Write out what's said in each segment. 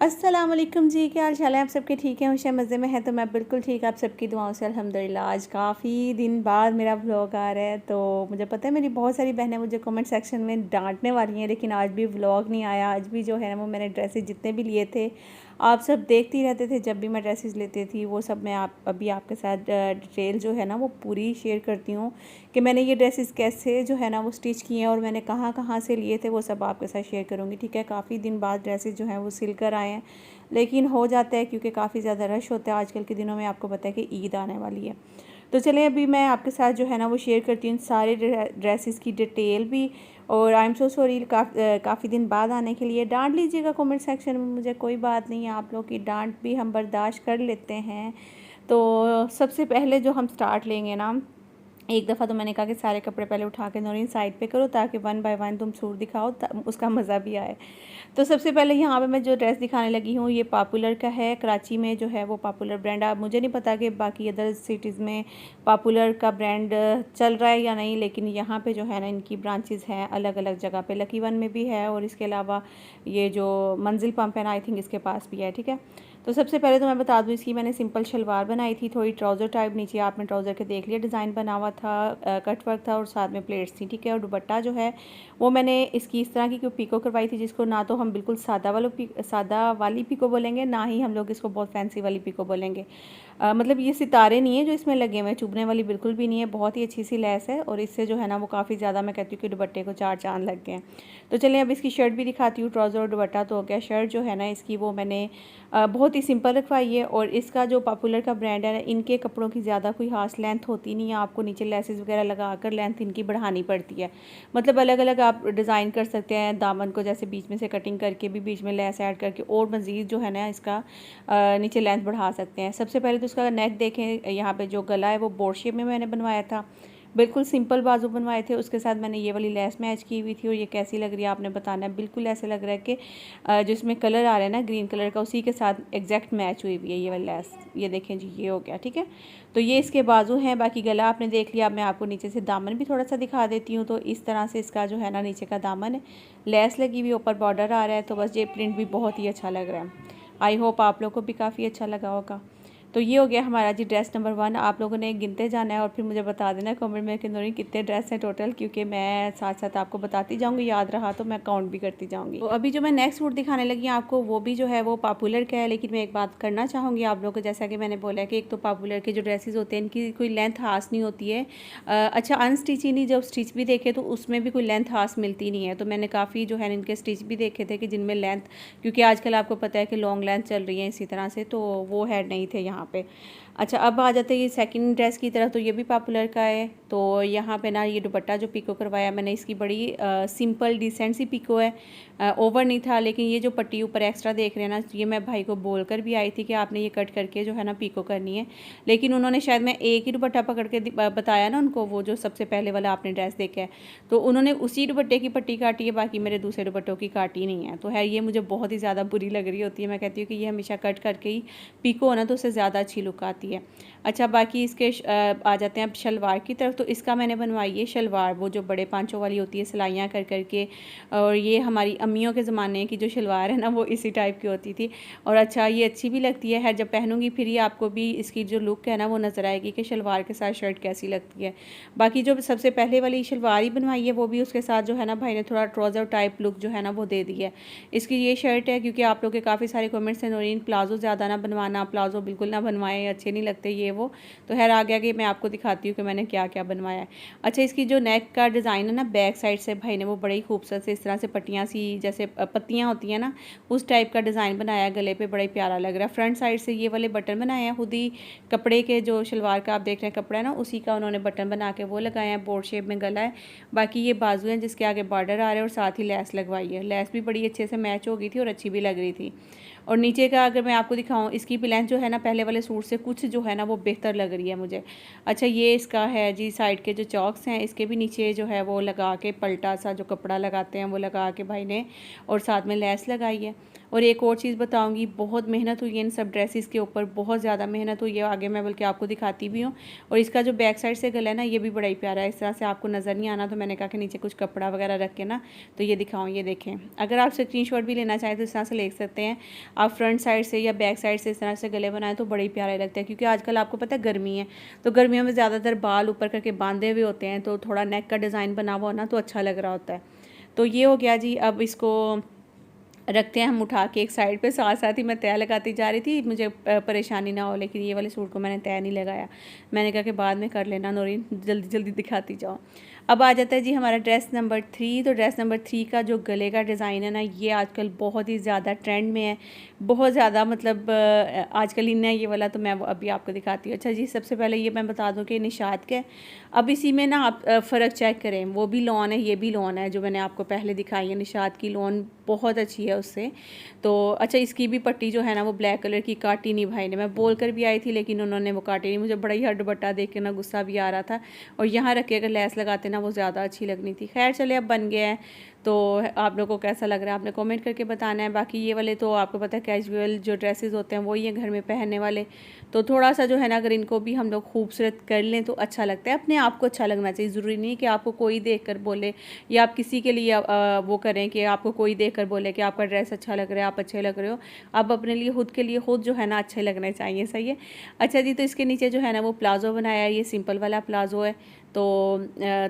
अस्सलाम वालेकुम जी, क्या हाल चाल है? आप सबके ठीक हैं, होशियार मज़े में हैं? तो मैं बिल्कुल ठीक, आप सबकी दुआओं से अल्हम्दुलिल्लाह। आज काफ़ी दिन बाद मेरा व्लॉग आ रहा है, तो मुझे पता है मेरी बहुत सारी बहनें मुझे कमेंट सेक्शन में डांटने वाली हैं, लेकिन आज भी व्लॉग नहीं आया। आज भी जो है ना वो मैंने ड्रेसेस जितने भी लिए थे, आप सब देखते ही रहते थे जब भी मैं ड्रेसेस लेती थी, वो सब मैं अभी आपके साथ डिटेल जो है ना वो पूरी शेयर करती हूँ कि मैंने ये ड्रेसेस कैसे जो है ना वो स्टिच किए हैं और मैंने कहाँ कहाँ से लिए थे, वो सब आपके साथ शेयर करूँगी। ठीक है, काफ़ी दिन बाद ड्रेसेस जो हैं वो सिल कर आए हैं, लेकिन हो जाता है क्योंकि काफ़ी ज़्यादा रश होता है आजकल के दिनों में। आपको पता है कि ईद आने वाली है, तो चलिए अभी मैं आपके साथ जो है ना वो शेयर करती हूँ सारे ड्रेसेस की डिटेल भी। और आई एम सो सॉरी काफ़ी दिन बाद आने के लिए। डांट लीजिएगा कमेंट सेक्शन में मुझे, कोई बात नहीं है, आप लोग की डांट भी हम बर्दाश्त कर लेते हैं। तो सबसे पहले जो हम स्टार्ट लेंगे ना, एक दफ़ा तो मैंने कहा कि सारे कपड़े पहले उठा के नौरीन साइड पे करो ताकि वन बाय वन तुम सूट दिखाओ, उसका मज़ा भी आए। तो सबसे पहले यहाँ पे मैं जो ड्रेस दिखाने लगी हूँ ये पॉपुलर का है, कराची में जो है वो पॉपुलर ब्रांड। अब मुझे नहीं पता कि बाकी अदर सिटीज़ में पॉपुलर का ब्रांड चल रहा है या नहीं, लेकिन यहाँ पे जो है ना इनकी ब्रांचेज़ हैं अलग अलग जगह पे। लकी वन में भी है और इसके अलावा ये जो मंजिल पंप है ना, आई थिंक इसके पास भी है। ठीक है, तो सबसे पहले तो मैं बता दूँ इसकी मैंने सिंपल शलवार बनाई थी, थोड़ी ट्राउज़र टाइप, नीचे आपने ट्राउज़र के देख लिया डिज़ाइन बना हुआ था, कट वर्क था और साथ में प्लेट्स थी। ठीक है, और दुपट्टा जो है वो मैंने इसकी इस तरह की क्यों पिको करवाई थी, जिसको ना तो हम बिल्कुल सादा वाली पिको बोलेंगे, ना ही हम लोग इसको बहुत फैंसी वाली पिको बोलेंगे। मतलब ये सितारे नहीं है जो इसमें लगे हुए हैं, चुभने वाली बिल्कुल भी नहीं है, बहुत ही अच्छी सी लेस है और इससे जो है ना वो काफ़ी ज़्यादा मैं कहती हूँ कि दुपट्टे को चार चांद लग गए हैं। तो चलिए अब इसकी शर्ट भी दिखाती हूँ। ट्राउज़र और दुपट्टा तो हो गया, शर्ट जो है ना इसकी वो मैंने बहुत ही सिंपल रखवाई है। और इसका जो पॉपुलर का ब्रांड है ना, इनके कपड़ों की ज़्यादा कोई खास लेंथ होती नहीं है, आपको नीचे लेसेस वगैरह लगा कर लेंथ इनकी बढ़ानी पड़ती है। मतलब अलग अलग आप डिज़ाइन कर सकते हैं, दामन को जैसे बीच में से कटिंग करके भी बीच में लेस ऐड करके और मज़ीद जो है ना इसका नीचे लेंथ बढ़ा सकते हैं। सबसे पहले तो इसका नेक देखें, यहाँ पे जो गला है वो बोर्ड शेप में मैंने बनवाया था, बिल्कुल सिंपल बाजू बनवाए थे, उसके साथ मैंने ये वाली लेस मैच की हुई थी। और ये कैसी लग रही है आपने बताना है, बिल्कुल ऐसे लग रहा है कि जिसमें कलर आ रहा है ना ग्रीन कलर का, उसी के साथ एग्जैक्ट मैच हुई हुई है ये वाली लेस। ये देखें जी, ये हो गया। ठीक है, तो ये इसके बाजू हैं, बाकी गला आपने देख लिया। अब मैं आपको नीचे से दामन भी थोड़ा सा दिखा देती हूँ। तो इस तरह से इसका जो है ना नीचे का दामन है, लेस लगी हुई, ऊपर बॉर्डर आ रहा है, तो बस ये प्रिंट भी बहुत ही अच्छा लग रहा है। आई होप आप लोग को भी काफ़ी अच्छा लगा होगा। तो ये हो गया हमारा जी ड्रेस नंबर 1। आप लोगों ने गिनते जाना है और फिर मुझे बता देना कमेंट में कि नूरीन कितने ड्रेस हैं टोटल, क्योंकि मैं साथ साथ आपको बताती जाऊंगी, याद रहा तो मैं काउंट भी करती जाऊंगी। तो अभी जो मैं नेक्स्ट सूट दिखाने लगी हूँ आपको, वो भी जो है वो पॉपुलर का है, लेकिन मैं एक बात करना चाहूँगी आप लोगों को, जैसा कि मैंने बोला कि एक तो पॉपुलर के जो ड्रेसेस होते हैं इनकी कोई लेंथ खास नहीं होती है। अच्छा, अनस्टिच ही नहीं, जब स्टिच भी देखे तो उसमें भी कोई लेंथ खास मिलती नहीं है। तो मैंने काफ़ी जो है इनके स्टिच भी देखे थे कि जिनमें लेंथ, क्योंकि आजकल आपको पता है कि लॉन्ग लेंथ चल रही है इसी तरह से, तो वो है नहीं थे यहाँ पे। अच्छा, अब आ जाते हैं ये सेकंड ड्रेस की तरफ। तो ये भी पॉपुलर का है। तो यहाँ पे ना ये दुपट्टा जो पिको करवाया मैंने, इसकी बड़ी सिंपल डिसेंट सी पिको है, ओवर नहीं था। लेकिन ये जो पट्टी ऊपर एक्स्ट्रा देख रहे हैं ना, ये मैं भाई को बोल कर भी आई थी कि आपने ये कट करके जो है ना पिको करनी है, लेकिन उन्होंने शायद मैं एक ही दुपट्टा पकड़ के बताया ना उनको, वो जो सबसे पहले वाला आपने ड्रेस देखा है, तो उन्होंने उसी दुपट्टे की पट्टी काटी है, बाकी मेरे दूसरे दुपट्टों की काटी नहीं है। तो है ये मुझे बहुत ही ज़्यादा बुरी लग रही होती है। मैं कहती हूँ कि ये हमेशा कट करके ही पिको हो ना तो उससे ज़्यादा अच्छी लुक आती है। अच्छा, बाकी इसके आ जाते हैं अब शलवार की तरफ। तो इसका मैंने बनवाई है शलवार, वो जो बड़े पांचों वाली होती है सिलाइयाँ कर करके, और ये हमारी अम्मियों के ज़माने की जो शलवार है ना वो इसी टाइप की होती थी। और अच्छा, ये अच्छी भी लगती है, जब पहनूंगी फिर ही आपको भी इसकी जो लुक है ना वो नज़र आएगी कि शलवार के साथ शर्ट कैसी लगती है। बाकी जो सबसे पहले वाली शलवार ही बनवाई है वो भी उसके साथ जो है ना भाई ने थोड़ा ट्राउज़र टाइप लुक जो है ना वो दे दी है। इसकी ये शर्ट है, क्योंकि आप लोग के काफ़ी सारे कमेंट्स हैं नूरीन प्लाजो ज़्यादा ना बनवाना, प्लाजो बिल्कुल ना बनवाएं, अच्छे नहीं लगते ये वो। तो खैर आ गया कि मैं आपको दिखाती हूँ कि मैंने क्या क्या बनवाया है। अच्छा, इसकी जो नेक का डिज़ाइन है ना, बैक साइड से भाई ने वो बड़ी खूबसूरत से इस तरह से पट्टियाँ सी जैसे पत्तियाँ होती हैं ना, उस टाइप का डिज़ाइन बनाया, गले पे बड़ा ही प्यारा लग रहा है। फ्रंट साइड से ये वाले बटन बनाए हैं, खुद ही कपड़े के जो शलवार का आप देख रहे हैं कपड़ा है ना, उसी का उन्होंने बटन बना के वो लगाए हैं, बोर्ड शेप में गला है। बाकी ये बाजू हैं जिसके आगे बॉर्डर आ रहा है और साथ ही लेस लगवाई है। लेस भी बड़ी अच्छे से मैच हो गई थी और अच्छी भी लग रही थी। और नीचे का अगर मैं आपको दिखाऊं, इसकी भी लेंथ जो है ना पहले वाले सूट से कुछ कुछ जो है ना वो बेहतर लग रही है मुझे। अच्छा ये इसका है जी, साइड के जो चॉक्स हैं इसके भी नीचे जो है वो लगा के पलटा सा जो कपड़ा लगाते हैं वो लगा के भाई ने, और साथ में लेस लगाई है। और एक और चीज़ बताऊंगी, बहुत मेहनत हुई है इन सब ड्रेसेस के ऊपर, बहुत ज़्यादा मेहनत हुई है, आगे मैं बल्कि आपको दिखाती भी हूँ। और इसका जो बैक साइड से गला है ना ये भी बड़ा ही प्यारा है, इस तरह से आपको नज़र नहीं आना, तो मैंने कहा कि नीचे कुछ कपड़ा वगैरह रख के ना तो ये दिखाऊँ। ये देखें, अगर आप स्क्रीनशॉट भी लेना चाहें तो इस तरह से ले सकते हैं आप, फ्रंट साइड से या बैक साइड से इस तरह से गले बनाएं तो बड़े ही प्यारे लगते हैं। क्योंकि आजकल आपको पता है गर्मी है, तो गर्मियों में ज़्यादातर बाल ऊपर करके बांधे हुए होते हैं, तो थोड़ा नेक का डिज़ाइन बना हुआ ना तो अच्छा लग रहा होता है। तो ये हो गया जी। अब इसको रखते हैं हम उठा के एक साइड पे, साथ साथ ही मैं तय लगाती जा रही थी, मुझे परेशानी ना हो, लेकिन ये वाले सूट को मैंने तय नहीं लगाया। मैंने कहा कि बाद में कर लेना नौरीन, जल्दी जल्दी दिखाती जाओ। अब आ जाता है जी हमारा ड्रेस नंबर 3। तो ड्रेस नंबर 3 का जो गले का डिज़ाइन है ना ये आजकल बहुत ही ज़्यादा ट्रेंड में है, बहुत ज़्यादा, मतलब आजकल इन है ये वाला, तो मैं अभी आपको दिखाती हूँ। अच्छा जी, सबसे पहले ये मैं बता दूँ कि निशात का है। अब इसी में ना आप फ़र्क चेक करें, वो भी लॉन है ये भी लॉन है, जो मैंने आपको पहले दिखाई है निशात की लॉन बहुत अच्छी है उससे। तो अच्छा इसकी भी पट्टी जो है ना वो ब्लैक कलर की काटी नहीं भाई ने, मैं बोल कर भी आई थी लेकिन उन्होंने वो काटी नहीं, मुझे बड़ा ही हट दुपट्टा देख के ना गुस्सा भी आ रहा था, और यहाँ रख के अगर लेस लगाते ना वो ज़्यादा अच्छी लगनी थी। खैर चले अब बन गया है, तो आप लोगों को कैसा लग रहा है आपने कमेंट करके बताना है। बाकी ये वाले तो आपको पता है कैजुअल जो ड्रेसेस होते हैं वही है घर में पहनने वाले, तो थोड़ा सा जो है ना अगर इनको भी हम लोग खूबसूरत कर लें तो अच्छा लगता है, अपने आप को अच्छा लगना चाहिए। ज़रूरी नहीं कि आपको कोई देख कर बोले या आप किसी के लिए वो करें कि आपको कोई देख कर बोले कि आपका ड्रेस अच्छा लग रहा है, आप अच्छे लग रहे हो। आप अपने लिए खुद के लिए खुद जो है ना अच्छे लगने चाहिए, सही है। अच्छा जी, तो इसके नीचे जो है ना वो प्लाज़ो बनाया है, ये सिंपल वाला प्लाज़ो है। तो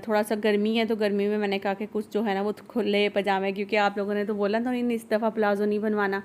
थोड़ा सा गर्मी है तो गर्मी में मैंने कहा कि कुछ जो है ना वो खुले पजामे, क्योंकि आप लोगों ने तो बोला नौरीन इस दफ़ा प्लाज़ो नहीं बनवाना,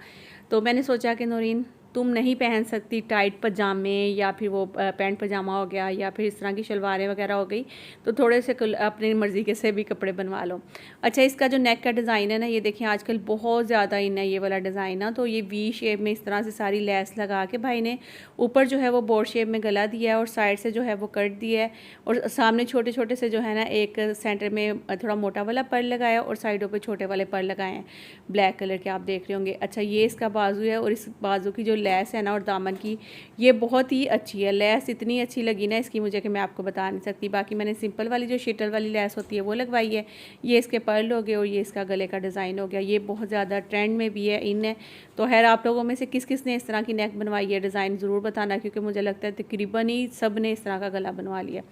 तो मैंने सोचा कि नौरीन तुम नहीं पहन सकती टाइट पजामे या फिर वो पैंट पजामा हो गया या फिर इस तरह की शलवारें वगैरह हो गई, तो थोड़े से अपनी मर्ज़ी के से भी कपड़े बनवा लो। अच्छा इसका जो नेक का डिज़ाइन है ना ये देखिए आजकल बहुत ज़्यादा इन है ये वाला डिज़ाइन ना, तो ये वी शेप में इस तरह से सारी लेस लगा के भाई ने ऊपर जो है वो बोर्ड शेप में गला दिया है और साइड से जो है वो कट दिया है, और सामने छोटे छोटे से जो है ना एक सेंटर में थोड़ा मोटा वाला पर्ल लगाया और साइडों पे छोटे वाले पर्ल लगाए हैं ब्लैक कलर के, आप देख रहे होंगे। अच्छा ये इसका बाजू है, और इस बाजू की जो लेस है ना और दामन की ये बहुत ही अच्छी है, लेस इतनी अच्छी लगी ना इसकी मुझे कि मैं आपको बता नहीं सकती। बाकी मैंने सिंपल वाली जो शीटल वाली लेस होती है वो लगवाई है, ये इसके पर्ल हो गए और ये इसका गले का डिज़ाइन हो गया। ये बहुत ज़्यादा ट्रेंड में भी है, इन है। तो खैर आप लोगों में से किस किस ने इस तरह की नेक बनवाई है डिज़ाइन ज़रूर बताना, क्योंकि मुझे लगता है तकरीबन ही सब ने इस तरह का गला बनवा लिया।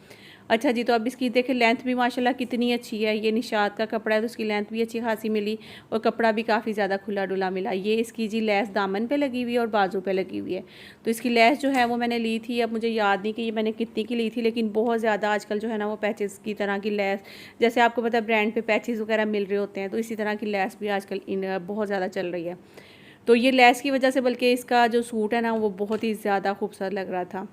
अच्छा जी, तो अब इसकी देखें लेंथ भी माशाल्लाह कितनी अच्छी है, ये निशात का कपड़ा है तो उसकी लेंथ भी अच्छी खासी मिली और कपड़ा भी काफ़ी ज़्यादा खुला डुला मिला। ये इसकी जी लेस दामन पे लगी हुई है और बाजू पे लगी हुई है, तो इसकी लेस जो है वो मैंने ली थी, अब मुझे याद नहीं कि ये मैंने कितनी की ली थी, लेकिन बहुत ज़्यादा आजकल जो है ना वो पैचेस की तरह की लेस, जैसे आपको पता है ब्रांड पे पैचेस वगैरह मिल रहे होते हैं, तो इसी तरह की लेस भी आजकल बहुत ज़्यादा चल रही है। तो ये लेस की वजह से बल्कि इसका जो सूट है ना वो बहुत ही ज़्यादा खूबसूरत लग रहा था।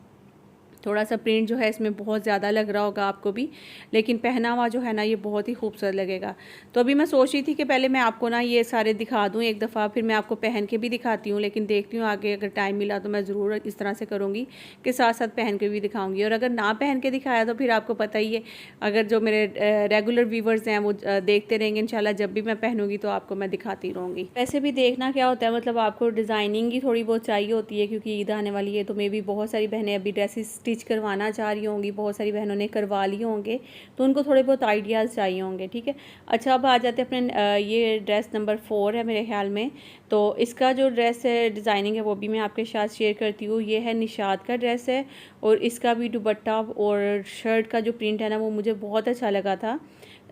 थोड़ा सा प्रिंट जो है इसमें बहुत ज़्यादा लग रहा होगा आपको भी, लेकिन पहना हुआ जो है ना ये बहुत ही खूबसूरत लगेगा। तो अभी मैं सोच रही थी कि पहले मैं आपको ना ये सारे दिखा दूँ एक दफ़ा, फिर मैं आपको पहन के भी दिखाती हूँ, लेकिन देखती हूँ आगे अगर टाइम मिला तो मैं ज़रूर इस तरह से करूँगी कि साथ साथ पहन के भी दिखाऊँगी, और अगर ना पहन के दिखाया तो फिर आपको पता ही है, अगर जो मेरे रेगुलर व्यूवर्स हैं वो देखते रहेंगे इंशाल्लाह, जब भी मैं पहनूँगी तो आपको मैं दिखाती रहूँगी। वैसे भी देखना क्या होता है, मतलब आपको डिज़ाइनिंग ही थोड़ी बहुत चाहिए होती है, क्योंकि ईद आने वाली है, तो मे भी बहुत सारी बहनें अभी ड्रेसेस स्टिच करवाना चाह रही होंगी, बहुत सारी बहनों ने करवा लिए होंगे, तो उनको थोड़े बहुत आइडियाज़ चाहिए होंगे, ठीक है। अच्छा अब आ जाते हैं अपने ये ड्रेस नंबर 4 है मेरे ख्याल में, तो इसका जो ड्रेस है डिज़ाइनिंग है वो भी मैं आपके साथ शेयर करती हूँ। ये है निशात का ड्रेस है, और इसका भी दुपट्टा और शर्ट का जो प्रिंट है ना वो मुझे बहुत अच्छा लगा था।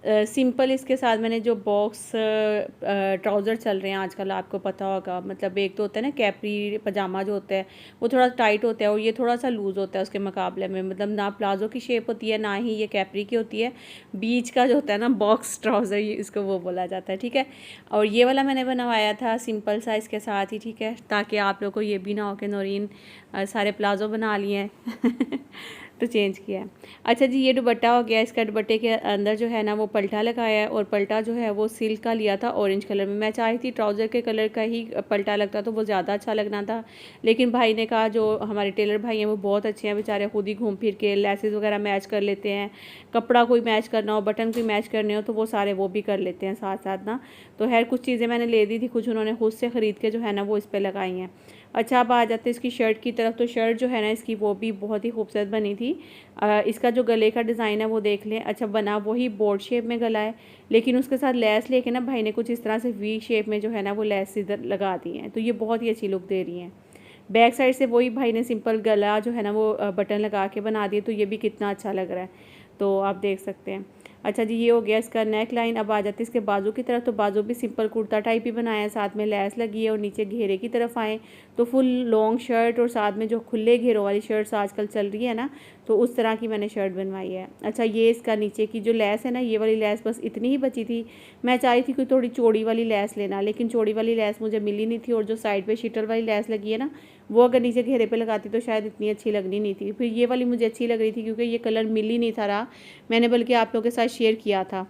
सिंपल इसके साथ मैंने जो बॉक्स ट्राउज़र चल रहे हैं आजकल, आपको पता होगा, मतलब एक तो होता है ना कैपरी पजामा जो होता है वो थोड़ा टाइट होता है और ये थोड़ा सा लूज़ होता है उसके मुकाबले में, मतलब ना प्लाजो की शेप होती है ना ही ये कैपरी की होती है, बीच का जो होता है ना बॉक्स ट्राउज़र इसको वो बोला जाता है, ठीक है। और ये वाला मैंने बनवाया था सिंपल सा इसके साथ ही, ठीक है, ताकि आप लोग को ये भी ना हो कि नौरीन सारे प्लाजो बना लिए हैं तो चेंज किया है। अच्छा जी, ये दुपट्टा हो गया, इसका दुपट्टे के अंदर जो है ना वो पल्टा लगाया है, और पल्टा जो है वो सिल्क का लिया था ऑरेंज कलर में। मैं चाही थी ट्राउज़र के कलर का ही पल्टा लगता तो वो ज़्यादा अच्छा लगना था, लेकिन भाई ने कहा, जो हमारे टेलर भाई हैं वो बहुत अच्छे हैं बेचारे, खुद ही घूम फिर के लेसेस वगैरह मैच कर लेते हैं, कपड़ा कोई मैच करना हो, बटन कोई मैच करने हो तो वो सारे वो भी कर लेते हैं साथ साथ ना। तो खैर कुछ चीज़ें मैंने ले दी थी, कुछ उन्होंने खुद से ख़रीद के जो है ना वो इस पर लगाई हैं। अच्छा, अब आ जाते हैं इसकी शर्ट की तरफ। तो शर्ट जो है ना इसकी वो भी बहुत ही खूबसूरत बनी थी। इसका जो गले का डिज़ाइन है वो देख लें। अच्छा, बना वही बोर्ड शेप में गला है, लेकिन उसके साथ लेस लेके ना भाई ने कुछ इस तरह से वी शेप में जो है ना वो लेस इधर लगा दी है, तो ये बहुत ही अच्छी लुक दे रही हैं। बैक साइड से वही भाई ने सिंपल गला जो है ना वो बटन लगा के बना दिए, तो ये भी कितना अच्छा लग रहा है, तो आप देख सकते हैं। अच्छा जी, ये हो गया इसका नेक लाइन। अब आ जाती है इसके बाजू की तरफ। तो बाजू भी सिंपल कुर्ता टाइप ही बनाया है, साथ में लेस लगी है और नीचे घेरे की तरफ आए तो फुल लॉन्ग शर्ट और साथ में जो खुले घेरों वाली शर्ट्स आजकल चल रही है ना, तो उस तरह की मैंने शर्ट बनवाई है। अच्छा, ये इसका नीचे की जो लेस है ना, ये वाली लेस बस इतनी ही बची थी। मैं चाह रही थी कोई थोड़ी चौड़ी वाली लेस लेना, लेकिन चौड़ी वाली लेस मुझे मिली नहीं थी, और जो साइड पे शीटर वाली लेस लगी है ना, वो अगर नीचे घेरे पे लगाती तो शायद इतनी अच्छी लगनी नहीं थी। फिर ये वाली मुझे अच्छी लग रही थी क्योंकि ये कलर मिल ही नहीं था रहा, मैंने बल्कि आप लोगों के साथ शेयर किया था,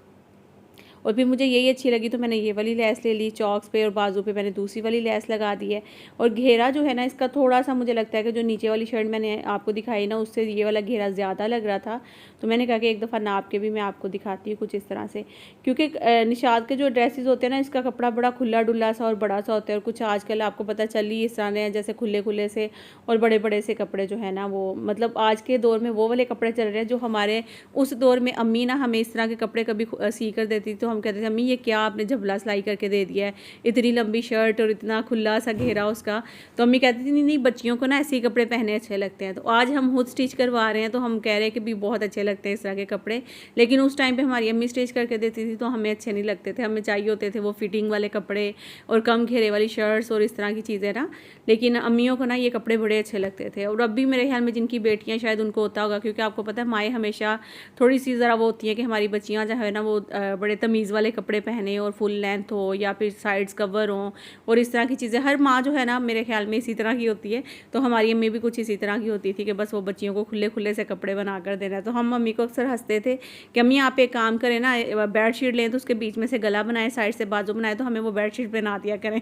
और फिर मुझे यही अच्छी लगी तो मैंने ये वाली लेस ले ली चॉक्स पे, और बाजू पे मैंने दूसरी वाली लेस लगा दी है। और घेरा जो है ना इसका थोड़ा सा मुझे लगता है कि जो नीचे वाली शर्ट मैंने आपको दिखाई ना, उससे ये वाला घेरा ज़्यादा लग रहा था, तो मैंने कहा कि एक दफ़ा नाप के भी मैं आपको दिखाती हूँ कुछ इस तरह से। क्योंकि निशात के जो ड्रेसेस होते हैं ना, इसका कपड़ा बड़ा खुला डुल्ला सा और बड़ा सा होता है, और कुछ आजकल आपको पता चल ही इस तरह हैं जैसे खुले खुले से और बड़े बड़े से कपड़े जो है ना, वो मतलब आज के दौर में वो वाले कपड़े चल रहे हैं जो हमारे उस दौर में अम्मी ना हमें इस तरह के कपड़े कभी सी कर देती थी, तो हम कहते थे अम्मी ये क्या आपने झबला सिलाई करके दे दिया है, इतनी लंबी शर्ट और इतना खुला सा घेरा उसका। तो अम्मी कहती थी नहीं नहीं, बच्चियों को ना ऐसे ही कपड़े पहने अच्छे लगते हैं। तो आज हम खुद स्टिच करवा रहे हैं तो हम कह रहे हैं कि भी बहुत अच्छे लगते हैं इस तरह के कपड़े, लेकिन उस टाइम पे हमारी अम्मी स्टिच करके देती थी तो हमें अच्छे नहीं लगते थे, हमें चाहिए होते थे वो फिटिंग वाले कपड़े और कम घेरे वाली शर्ट्स और इस तरह की चीज़ें ना। लेकिन अम्मियों को ना ये कपड़े बड़े अच्छे लगते थे, और अब भी मेरे ख्याल में जिनकी बेटियाँ शायद उनको होता होगा, क्योंकि आपको पता है माएँ हमेशा थोड़ी सी ज़रा वो होती है कि हमारी बच्चियाँ जो है ना वो बड़े तमीज़ वाले कपड़े पहने और फुल लेंथ हो या फिर साइड्स कवर हो और इस तरह की चीज़ें। हर माँ जो है ना मेरे ख्याल में इसी तरह की होती है, तो हमारी अम्मी भी कुछ इसी तरह की होती थी कि बस वो बच्चियों को खुले खुले से कपड़े बना कर देना है। तो हम मम्मी को अक्सर हंसते थे कि अम्मी आप एक काम करें ना, बेडशीट लें तो उसके बीच में से गला बनाए, साइड से बाजू बनाए, तो हमें वो बेडशीट पहना दिया करें।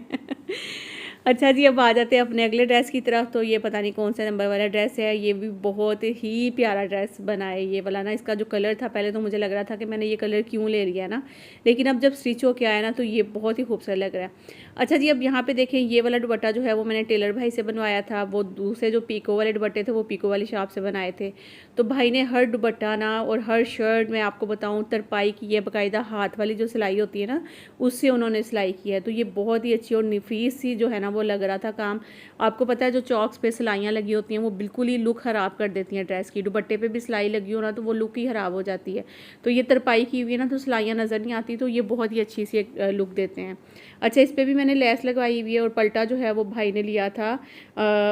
अच्छा जी, अब आ जाते हैं अपने अगले ड्रेस की तरफ। तो ये पता नहीं कौन सा नंबर वाला ड्रेस है, ये भी बहुत ही प्यारा ड्रेस बना है ये वाला ना। इसका जो कलर था पहले तो मुझे लग रहा था कि मैंने ये कलर क्यों ले लिया ना, लेकिन अब जब स्टिच होके आया ना तो ये बहुत ही खूबसूरत लग रहा है। अच्छा जी, अब यहाँ पे देखें ये वाला दुपट्टा जो है वो मैंने टेलर भाई से बनवाया था, वो दूसरे जो पीको वाले दुपट्टे थे वो पीको वाली शॉप से बनाए थे। तो भाई ने हर दुपट्टा ना और हर शर्ट में आपको बताऊँ तरपाई की है, बाकायदा हाथ वाली जो सिलाई होती है ना उससे उन्होंने सिलाई की है। तो ये बहुत ही अच्छी और नफीस सी जो है ना वो लग रहा था काम। आपको पता है जो चॉक्स पे सिलाइयाँ लगी होती हैं वो बिल्कुल ही लुक ख़राब कर देती हैं ड्रेस की। दुपट्टे पे भी सिलाई लगी हो ना तो वो लुक ही ख़राब हो जाती है। तो ये तरपाई की हुई है ना तो सिलाइयाँ नज़र नहीं आती, तो ये बहुत ही अच्छी सी एक लुक देते हैं। अच्छा, इस पर भी मैंने लेस लगवाई हुई है, और पल्टा जो है वो भाई ने लिया था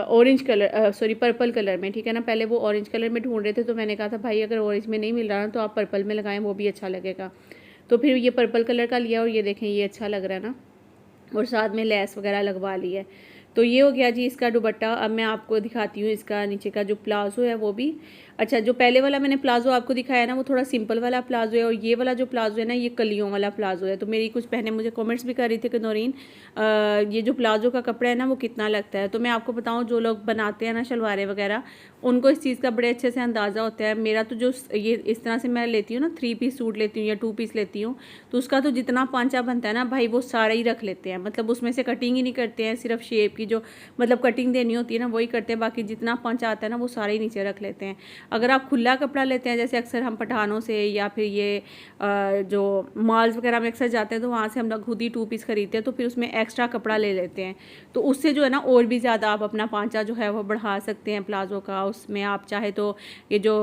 orange colour sorry purple colour में, ठीक है ना। पहले वो ऑरेंज कलर में ढूंढ रहे थे तो मैंने कहा था भाई अगर ऑरेंज में नहीं मिल रहा ना तो आप पर्पल में लगाएं, वो भी अच्छा लगेगा। तो फिर ये पर्पल कलर का लिया, और ये देखें ये अच्छा लग रहा है ना, और साथ में लेस वगैरह लगवा ली है। तो ये हो गया जी इसका दुपट्टा। अब मैं आपको दिखाती हूँ इसका नीचे का जो प्लाजो है वो भी। अच्छा, जो पहले वाला मैंने प्लाजो आपको दिखाया ना वो थोड़ा सिंपल वाला प्लाजो है, और ये वाला जो प्लाजो है ना ये कलियों वाला प्लाजो है। तो मेरी कुछ बहनें मुझे कमेंट्स भी कर रही थी कि नौरीन ये जो प्लाजो का कपड़ा है ना वो कितना लगता है। तो मैं आपको बताऊँ जो लोग बनाते हैं ना शलवारें वगैरह उनको इस चीज़ का बड़े अच्छे से अंदाज़ा होता है। मेरा तो जो ये इस तरह से मैं लेती हूँ ना 3 पीस सूट लेती हूँ या 2 पीस लेती हूँ, तो उसका तो जितना पांचा बनता है ना भाई वो सारा ही रख लेते हैं, मतलब उसमें से कटिंग ही नहीं करते हैं, सिर्फ शेप की जो मतलब कटिंग देनी होती है ना वही करते हैं, बाकी जितना पांचा आता है ना वो सारा ही नीचे रख लेते हैं। अगर आप खुला कपड़ा लेते हैं जैसे अक्सर हम पठानों से या फिर ये जो मॉल्स वगैरह में अक्सर जाते हैं तो वहाँ से हम लोग खुद ही 2 पीस खरीदते हैं, तो फिर उसमें एक्स्ट्रा कपड़ा ले लेते हैं, तो उससे जो है ना और भी ज़्यादा आप अपना पांचा जो है वो बढ़ा सकते हैं प्लाजो का। उसमें आप चाहे तो ये जो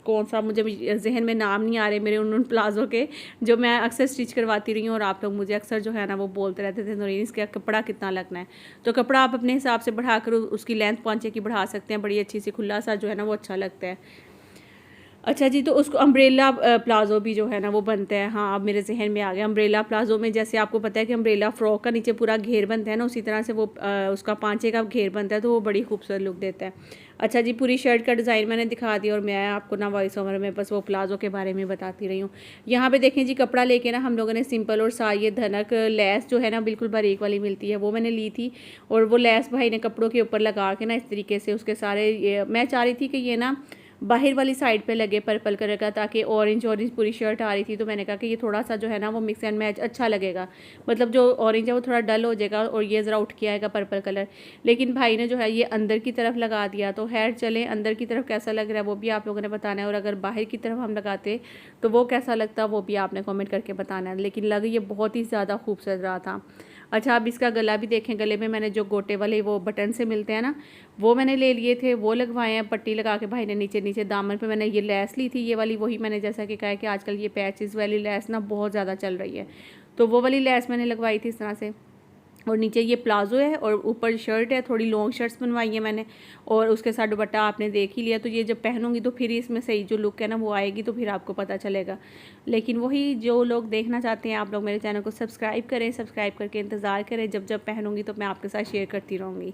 कौन सा मुझे जहन में नाम नहीं आ रहे मेरे उन प्लाजो के जो मैं अक्सर स्टिच करवाती रही हूँ, और आप लोग मुझे अक्सर जो है ना वो बोलते रहते थे नौरीन इसका कपड़ा कितना लगना है। तो कपड़ा आप अपने हिसाब से बढ़ाकर उसकी लेंथ पांचे की बढ़ा सकते हैं, बड़ी अच्छी सी खुला सा जो है ना वो अच्छा लगता है। अच्छा जी, तो उसको अम्ब्रेला प्लाजो भी जो है ना वो बनता है। हाँ, अब मेरे जहन में आ गया। अम्ब्रेला प्लाजो में जैसे आपको पता है कि अम्ब्रेला फ्रॉक का नीचे पूरा घेर बनता है ना, उसी तरह से वो उसका पांचे का घेर बनता है, तो वो बड़ी खूबसूरत लुक देता है। अच्छा जी, पूरी शर्ट का डिज़ाइन मैंने दिखा दिया, और मैं आपको ना वॉइस ओवर में बस वो प्लाजो के बारे में बताती रही हूँ। यहाँ पे देखें जी कपड़ा लेके ना हम लोगों ने सिंपल और ये धनक लेस जो है ना बिल्कुल बारीक वाली मिलती है वो मैंने ली थी, और वो लेस भाई ने कपड़ों के ऊपर लगा के ना इस तरीके से उसके सारे मैं चाह रही थी कि ये ना बाहर वाली साइड पे लगे पर्पल कलर का, ताकि ऑरेंज ऑरेंज पूरी शर्ट आ रही थी। तो मैंने कहा कि ये थोड़ा सा जो है ना वो मिक्स एंड मैच अच्छा लगेगा, मतलब जो ऑरेंज है वो थोड़ा डल हो जाएगा और ये ज़रा उठ के आएगा पर्पल कलर। लेकिन भाई ने जो है ये अंदर की तरफ लगा दिया। तो खैर चले, अंदर की तरफ कैसा लग रहा है वो भी आप लोगों ने बताना है, और अगर बाहर की तरफ हम लगाते तो वो कैसा लगता वो भी आपने कॉमेंट करके बताना है। लेकिन लग ये बहुत ही ज़्यादा खूबसूरत रहा था। अच्छा, अब इसका गला भी देखें। गले में मैंने जो गोटे वाले वो बटन से मिलते हैं ना, वो मैंने ले लिए थे, वो लगवाए हैं। पट्टी लगा के भाई ने नीचे नीचे दामन पे मैंने ये लेस ली थी, ये वाली, वही मैंने जैसा कि कहा कि आजकल ये पैचेस वाली लेस ना बहुत ज़्यादा चल रही है, तो वो वाली लेस मैंने लगवाई थी इस तरह से। और नीचे ये प्लाजो है और ऊपर शर्ट है, थोड़ी लॉन्ग शर्ट्स बनवाई है मैंने, और उसके साथ दुपट्टा आपने देख ही लिया। तो ये जब पहनूंगी तो फिर इसमें सही जो लुक है ना वो आएगी, तो फिर आपको पता चलेगा। लेकिन वही जो लोग देखना चाहते हैं, आप लोग मेरे चैनल को सब्सक्राइब करें, सब्सक्राइब करके इंतज़ार करें, जब जब पहनूंगी तो मैं आपके साथ शेयर करती रहूँगी।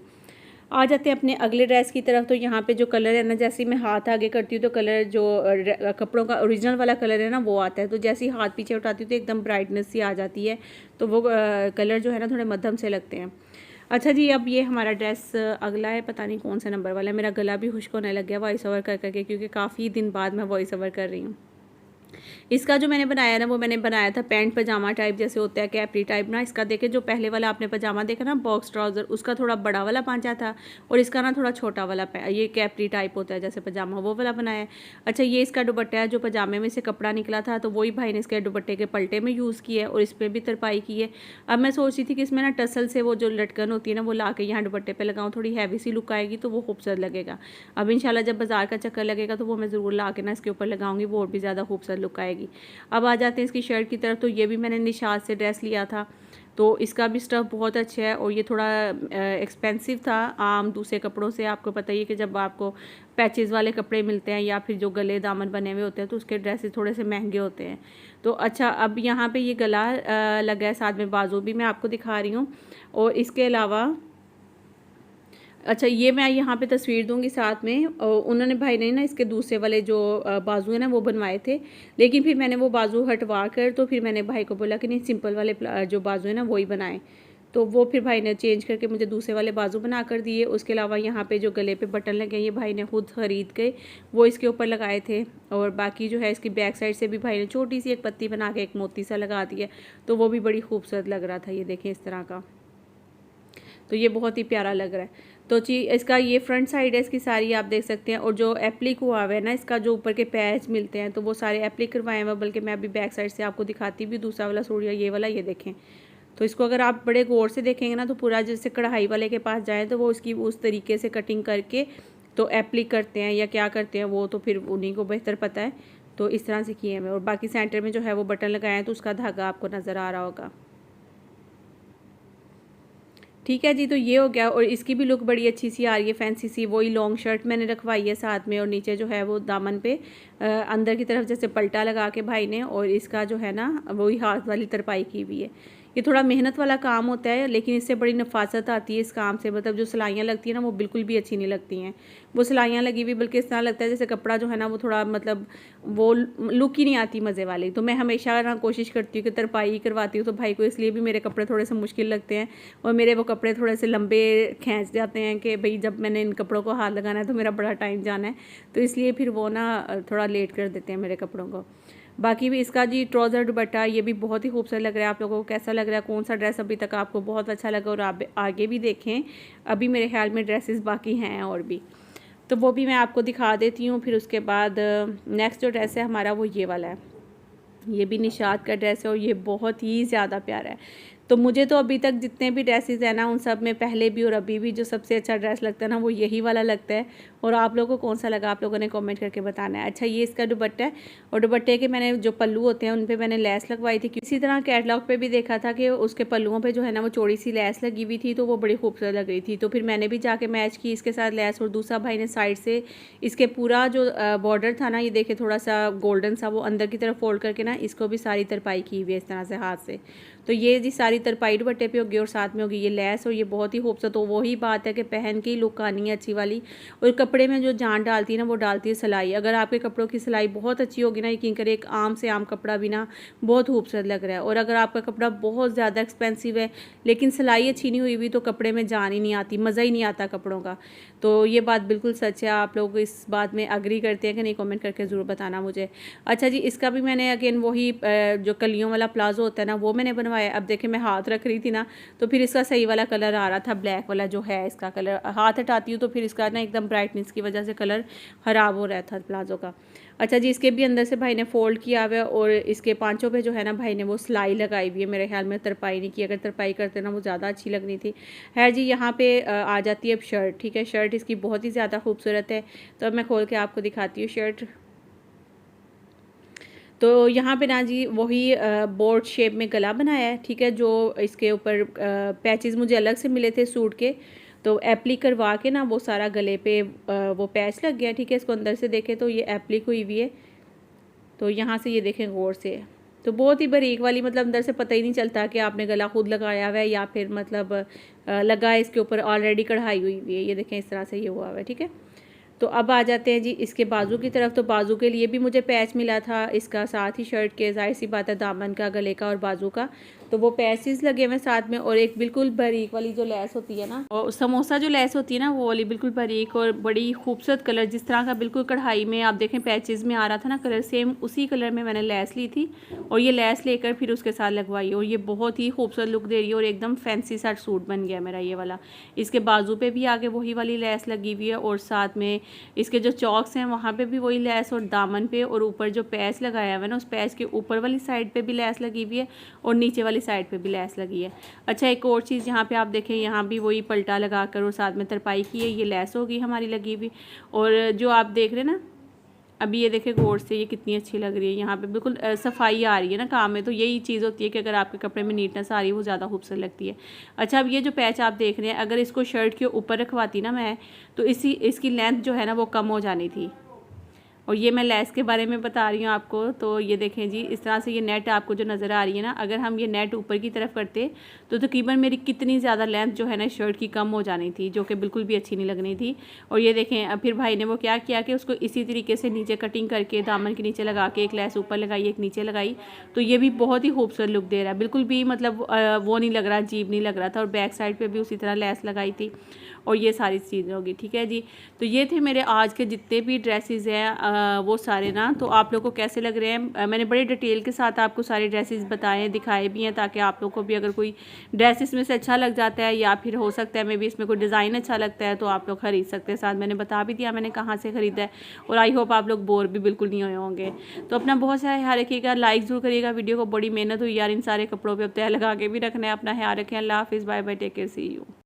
आ जाते हैं अपने अगले ड्रेस की तरफ। तो यहाँ पे जो कलर है ना, जैसे ही मैं हाथ आगे करती हूँ तो कलर जो कपड़ों का ओरिजिनल वाला कलर है ना वो आता है। तो जैसे ही हाथ पीछे उठाती हूँ तो एकदम ब्राइटनेस सी आ जाती है, तो वो कलर जो है ना थोड़े मध्यम से लगते हैं। अच्छा जी, अब ये हमारा ड्रेस अगला है, पता नहीं कौन सा नंबर वाला है। मेरा गला भी खुश्क होने लग गया वॉइस ओवर कर करके, क्योंकि काफ़ी दिन बाद मैं वॉइस ओवर कर रही हूँ। इसका जो मैंने बनाया ना वो मैंने बनाया था पैंट पजामा टाइप जैसे होता है, कैपरी टाइप ना। इसका देखे जो पहले वाला आपने पजामा देखा ना बॉक्स ट्राउज़र, उसका थोड़ा बड़ा वाला पांचा था, और इसका ना थोड़ा छोटा वाला ये कैपरी टाइप होता है जैसे पजामा, वो वाला बनाया है। अच्छा, ये इसका दुपट्टा है जो पजामे में से कपड़ा निकला था, तो वही भाई ने इसके दुपट्टे के पलटे में यूज़ किया है और इस पर भी तरपाई की है। अब मैं सोच रही थी कि इसमें ना टसल से वो जो लटकन होती है ना वो ला के यहाँ दुपट्टे पर लगाऊँ, थोड़ी हैवी सी लुक आएगी तो वो खूबसूरत लगेगा। अब इंशाल्लाह जब बाज़ार का चक्कर लगेगा तो वो मैं ज़रूर ला के ना इसके ऊपर लगाऊंगी, वो और भी ज़्यादा खूबसूरत लुक आएगी। अब आ जाते हैं इसकी शर्ट की तरफ। तो ये भी मैंने निशात से ड्रेस लिया था, तो इसका भी स्टफ़ बहुत अच्छा है और ये थोड़ा एक्सपेंसिव था आम दूसरे कपड़ों से। आपको पता ही है कि जब आपको पैचेस वाले कपड़े मिलते हैं या फिर जो गले दामन बने हुए होते हैं तो उसके ड्रेसेस थोड़े से महंगे होते हैं। तो अच्छा, अब यहाँ पे ये गला लगा है, साथ में बाजू भी मैं आपको दिखा रही हूँ। और इसके अलावा अच्छा, ये मैं यहाँ पे तस्वीर दूंगी साथ में। और उन्होंने भाई ने ना इसके दूसरे वाले जो बाजू है ना वो बनवाए थे, लेकिन फिर मैंने वो बाजू हटवा कर तो फिर मैंने भाई को बोला कि नहीं, सिंपल वाले जो बाजू है ना वही बनाएं। तो वो फिर भाई ने चेंज करके मुझे दूसरे वाले बाजू बना कर दिए। उसके अलावा यहाँ पे जो गले पे बटन लगे ये भाई ने खुद ख़रीद के वो इसके ऊपर लगाए थे। और बाकी जो है इसकी बैक साइड से भी भाई ने छोटी सी एक पत्ती बना के एक मोती सा लगा दिया, तो वो भी बड़ी खूबसूरत लग रहा था। ये देखें इस तरह का, तो ये बहुत ही प्यारा लग रहा है। तो इसका ये फ्रंट साइड है इसकी सारी, आप देख सकते हैं। और जो एप्लिक हुआ हुआ है ना, इसका जो ऊपर के पैच मिलते हैं तो वो सारे एप्लिक करवाए हुए, बल्कि मैं अभी बैक साइड से आपको दिखाती भी दूसरा वाला सूट, या ये वाला, ये देखें। तो इसको अगर आप बड़े गौर से देखेंगे ना तो पूरा जैसे कढ़ाई वाले के पास जाए तो वो उसकी उस तरीके से कटिंग करके तो एप्लिक करते हैं या क्या करते हैं वो तो फिर उन्हीं को बेहतर पता है। तो इस तरह से किए हैं। और बाकी सेंटर में जो है वो बटन लगाए हैं तो उसका धागा आपको नज़र आ रहा होगा। ठीक है जी, तो ये हो गया। और इसकी भी लुक बड़ी अच्छी सी आ रही है, फैंसी सी। वही लॉन्ग शर्ट मैंने रखवाई है साथ में, और नीचे जो है वो दामन पे अंदर की तरफ जैसे पलटा लगा के भाई ने, और इसका जो है ना वही हाथ वाली तरपाई की हुई है। ये थोड़ा मेहनत वाला काम होता है, लेकिन इससे बड़ी नफासत आती है इस काम से। मतलब जो सिलाइयाँ लगती हैं ना वो बिल्कुल भी अच्छी नहीं लगती हैं। वो सिलाइयाँ लगी हुई बल्कि इस तरह लगता है जैसे कपड़ा जो है ना वो थोड़ा मतलब वो लुक ही नहीं आती मज़े वाली। तो मैं हमेशा ना कोशिश करती हूँ कि तरपाई करवाती हूँ, तो भाई को इसलिए भी मेरे कपड़े थोड़े से मुश्किल लगते हैं और मेरे वो कपड़े थोड़े से लंबे खींच जाते हैं कि भाई जब मैंने इन कपड़ों को हाथ लगाना है तो मेरा बड़ा टाइम जाना है, तो इसलिए फिर वो ना थोड़ा लेट कर देते हैं मेरे कपड़ों को। बाकी भी इसका जी ट्राउज़र दुपट्टा ये भी बहुत ही खूबसूरत लग रहा है। आप लोगों को कैसा लग रहा है, कौन सा ड्रेस अभी तक आपको बहुत अच्छा लगा और आप आगे भी देखें, अभी मेरे ख्याल में ड्रेसेस बाकी हैं और भी, तो वो भी मैं आपको दिखा देती हूँ। फिर उसके बाद नेक्स्ट जो ड्रेस है हमारा वो ये वाला है। ये भी निशात का ड्रेस है और ये बहुत ही ज़्यादा प्यारा है। तो मुझे तो अभी तक जितने भी ड्रेसेस हैं ना उन सब में पहले भी और अभी भी जो सबसे अच्छा ड्रेस लगता है ना वो यही वाला लगता है। और आप लोगों को कौन सा लगा आप लोगों ने कमेंट करके बताना है। अच्छा, ये इसका दुपट्टा है और दुपट्टे के मैंने जो पल्लू होते हैं उन पे मैंने लेस लगवाई थी। इसी तरह कैटलॉग पे भी देखा था कि उसके पल्लुओं पे जो है ना वो चौड़ी सी लेस लगी हुई थी, तो वो बड़ी खूबसूरत लग रही थी। तो फिर मैंने भी जाके मैच की इसके साथ लेस। और दूसरा भाई ने साइड से इसके पूरा जो बॉर्डर था ना, ये देखे थोड़ा सा गोल्डन सा, वो अंदर की तरफ फोल्ड करके ना इसको भी सारी तरपाई की हुई है इस तरह से हाथ से। तो ये जी सारी सारी तरपाई दुपट्टे पे होगी और साथ में होगी ये लेस, और ये बहुत ही खूबसूरत। तो वही बात है कि पहन के ही लुक आनी है अच्छी वाली, और कपड़े में जो जान डालती है ना वो डालती है सिलाई। अगर आपके कपड़ों की सिलाई बहुत अच्छी होगी ना, यकीन करें एक आम से आम कपड़ा भी ना बहुत खूबसूरत लग रहा है। और अगर आपका कपड़ा बहुत ज़्यादा एक्सपेंसिव है लेकिन सिलाई अच्छी नहीं हुई भी तो कपड़े में जान ही नहीं आती, मज़ा ही नहीं आता कपड़ों का। तो ये बात बिल्कुल सच है। आप लोग इस बात में एग्री करते हैं कि नहीं, कमेंट करके ज़रूर बताना मुझे। अच्छा जी, इसका भी मैंने अगेन वही जो कलियों वाला प्लाजो होता है ना वो मैंने बनवाया। अब देखें मैं हाथ रख रही थी ना तो फिर इसका सही वाला कलर आ रहा था, ब्लैक वाला जो है इसका कलर। हाथ हटाती हूँ तो फिर इसका ना एकदम ब्राइटनेस की वजह से कलर ख़राब हो रहा था प्लाजो का। अच्छा जी, इसके भी अंदर से भाई ने फ़ोल्ड किया हुआ है और इसके पांचों पे जो है ना भाई ने वो सिलाई लगाई हुई है। मेरे ख्याल में तरपाई नहीं की, अगर तरपाई करते ना वो ज़्यादा अच्छी लगनी थी। है जी, यहाँ पे आ जाती है अब शर्ट। ठीक है, शर्ट इसकी बहुत ही ज़्यादा खूबसूरत है। तो अब मैं खोल के आपको दिखाती हूँ शर्ट। तो यहाँ पे ना जी वही बोर्ड शेप में गला बनाया है। ठीक है, जो इसके ऊपर पैचेस मुझे अलग से मिले थे सूट के, तो एप्लिक करवा के ना वो सारा गले पे वो पैच लग गया। ठीक है, इसको अंदर से देखें तो ये एप्लिक हुई हुई है। तो यहाँ से ये देखें गौर से, तो बहुत ही बारीक वाली, मतलब अंदर से पता ही नहीं चलता कि आपने गला खुद लगाया हुआ है या फिर मतलब लगा है इसके ऊपर ऑलरेडी कढ़ाई हुई हुई है। ये देखें इस तरह से ये हुआ हुआ है। ठीक है, तो अब आ जाते हैं जी इसके बाजू की तरफ। तो बाजू के लिए भी मुझे पैच मिला था इसका, साथ ही शर्ट के, जाहिर सी बात है दामन का, गले का और बाजू का, तो वो पैचेस लगे हुए साथ में। और एक बिल्कुल बारीक वाली जो लेस होती है ना, और समोसा जो लेस होती है ना वो वाली बिल्कुल बारीक और बड़ी खूबसूरत कलर, जिस तरह का बिल्कुल कढ़ाई में आप देखें पैचेस में आ रहा था ना कलर, सेम उसी कलर में मैंने लेस ली थी और ये लेस लेकर फिर उसके साथ लगवाई। और ये बहुत ही खूबसूरत लुक दे रही है और एकदम फैंसी सा सूट बन गया मेरा ये वाला। इसके बाजू पे भी आगे वही वाली लेस लगी हुई है और साथ में इसके जो चौक्स हैं वहाँ पे भी वही लेस, और दामन पे और ऊपर जो पैच लगाया हुआ है ना उस पैच के ऊपर वाली साइड पे भी लेस लगी हुई है और नीचे वाली साइड पे भी लेस लगी है। अच्छा, एक और चीज़ यहाँ पे आप देखें, यहाँ भी वही पलटा लगाकर और साथ में तरपाई की है, ये लेस होगी हमारी लगी हुई। और जो आप देख रहे हैं ना अभी ये देखें गौर से, ये कितनी अच्छी लग रही है। यहाँ पे बिल्कुल सफाई आ रही है ना काम में, तो यही चीज़ होती है कि अगर आपके कपड़े में नीटनेस आ रही है वो ज़्यादा खूबसूरत लगती है। अच्छा, अब ये जो पैच आप देख रहे हैं, अगर इसको शर्ट के ऊपर रखवाती ना मैं तो इसकी लेंथ जो है ना वो कम हो जानी थी। और ये मैं लेस के बारे में बता रही हूँ आपको। तो ये देखें जी, इस तरह से ये नेट आपको जो नज़र आ रही है ना, अगर हम ये नेट ऊपर की तरफ करते तो तकरीबन मेरी कितनी ज़्यादा लेंथ जो है ना शर्ट की कम हो जानी थी, जो कि बिल्कुल भी अच्छी नहीं लगनी थी। और ये देखें अब फिर भाई ने वो क्या किया कि उसको इसी तरीके से नीचे कटिंग करके दामन के नीचे लगा के एक लेस ऊपर लगाई एक नीचे लगाई, तो ये भी बहुत ही खूबसूरत लुक दे रहा है। बिल्कुल भी मतलब वो नहीं लग रहा, अजीब नहीं लग रहा था। और बैक साइड पर भी उसी तरह लेस लगाई थी और ये सारी चीज़ें होगी। ठीक है जी, तो ये थे मेरे आज के जितने भी ड्रेसेस हैं वो सारे ना। तो आप लोग को कैसे लग रहे हैं, मैंने बड़े डिटेल के साथ आपको सारे ड्रेसेस बताए दिखाए भी हैं, ताकि आप लोग को भी अगर कोई ड्रेस इसमें से अच्छा लग जाता है या फिर हो सकता है मे भी इसमें कोई डिज़ाइन अच्छा लगता है तो आप लोग ख़रीद सकते हैं। साथ मैंने बता भी दिया मैंने कहाँ से ख़रीदा है, और आई होप आप लोग बोर भी बिल्कुल नहीं हुए होंगे। तो अपना बहुत सारा ख्याल रखिएगा, लाइक ज़रूर करिएगा वीडियो को, बड़ी मेहनत हुई यार इन सारे कपड़ों पर, अब तय लगा के भी रखना है। अपना ख्याल रखें, अल्लाह हाफिज़, bye bye, take care, see you.